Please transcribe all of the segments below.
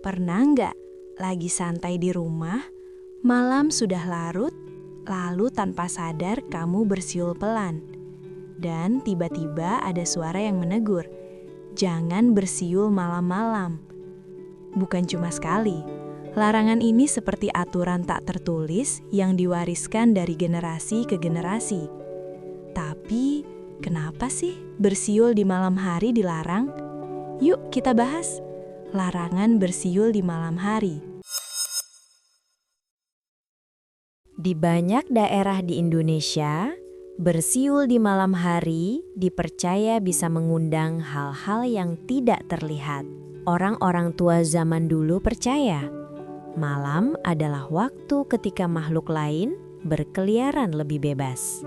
Pernah nggak lagi santai di rumah, malam sudah larut, lalu tanpa sadar kamu bersiul pelan. Dan tiba-tiba ada suara yang menegur, jangan bersiul malam-malam. Bukan cuma sekali, larangan ini seperti aturan tak tertulis yang diwariskan dari generasi ke generasi. Tapi, kenapa sih bersiul di malam hari dilarang? Yuk kita bahas. Larangan bersiul di malam hari. Di banyak daerah di Indonesia, bersiul di malam hari dipercaya bisa mengundang hal-hal yang tidak terlihat. Orang-orang tua zaman dulu percaya, malam adalah waktu ketika makhluk lain berkeliaran lebih bebas.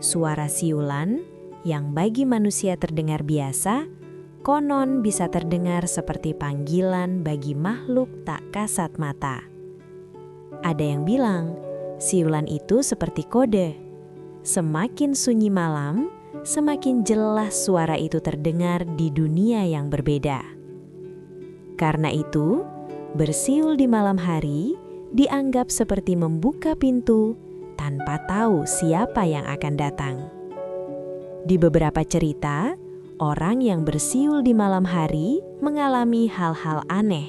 Suara siulan yang bagi manusia terdengar biasa, konon bisa terdengar seperti panggilan bagi makhluk tak kasat mata. Ada yang bilang, siulan itu seperti kode. Semakin sunyi malam, semakin jelas suara itu terdengar di dunia yang berbeda. Karena itu, bersiul di malam hari dianggap seperti membuka pintu tanpa tahu siapa yang akan datang. Di beberapa cerita, orang yang bersiul di malam hari mengalami hal-hal aneh.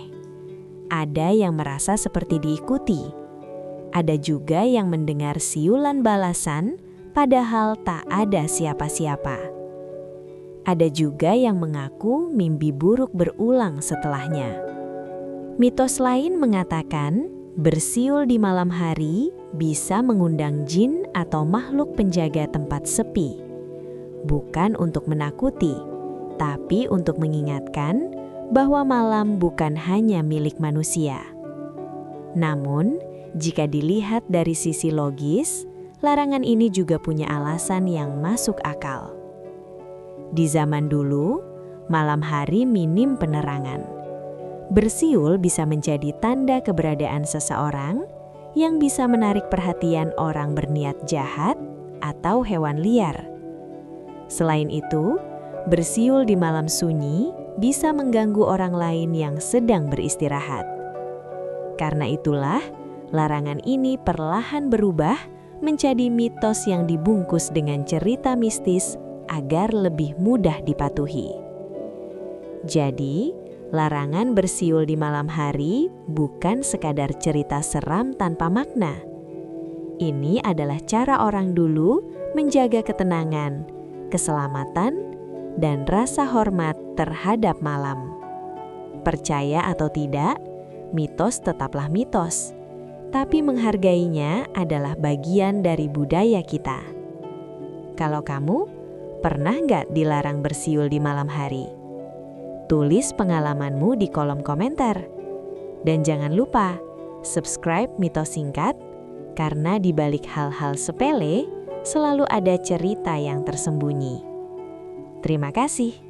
Ada yang merasa seperti diikuti. Ada juga yang mendengar siulan balasan padahal tak ada siapa-siapa. Ada juga yang mengaku mimpi buruk berulang setelahnya. Mitos lain mengatakan bersiul di malam hari bisa mengundang jin atau makhluk penjaga tempat sepi. Bukan untuk menakuti, tapi untuk mengingatkan bahwa malam bukan hanya milik manusia. Namun, jika dilihat dari sisi logis, larangan ini juga punya alasan yang masuk akal. Di zaman dulu, malam hari minim penerangan. Bersiul bisa menjadi tanda keberadaan seseorang yang bisa menarik perhatian orang berniat jahat atau hewan liar. Selain itu, bersiul di malam sunyi bisa mengganggu orang lain yang sedang beristirahat. Karena itulah, larangan ini perlahan berubah menjadi mitos yang dibungkus dengan cerita mistis agar lebih mudah dipatuhi. Jadi, larangan bersiul di malam hari bukan sekadar cerita seram tanpa makna. Ini adalah cara orang dulu menjaga ketenangan, keselamatan, dan rasa hormat terhadap malam. Percaya atau tidak, mitos tetaplah mitos, tapi menghargainya adalah bagian dari budaya kita. Kalau kamu, pernah nggak dilarang bersiul di malam hari? Tulis pengalamanmu di kolom komentar. Dan jangan lupa, subscribe Mitos Singkat, karena di balik hal-hal sepele, selalu ada cerita yang tersembunyi. Terima kasih.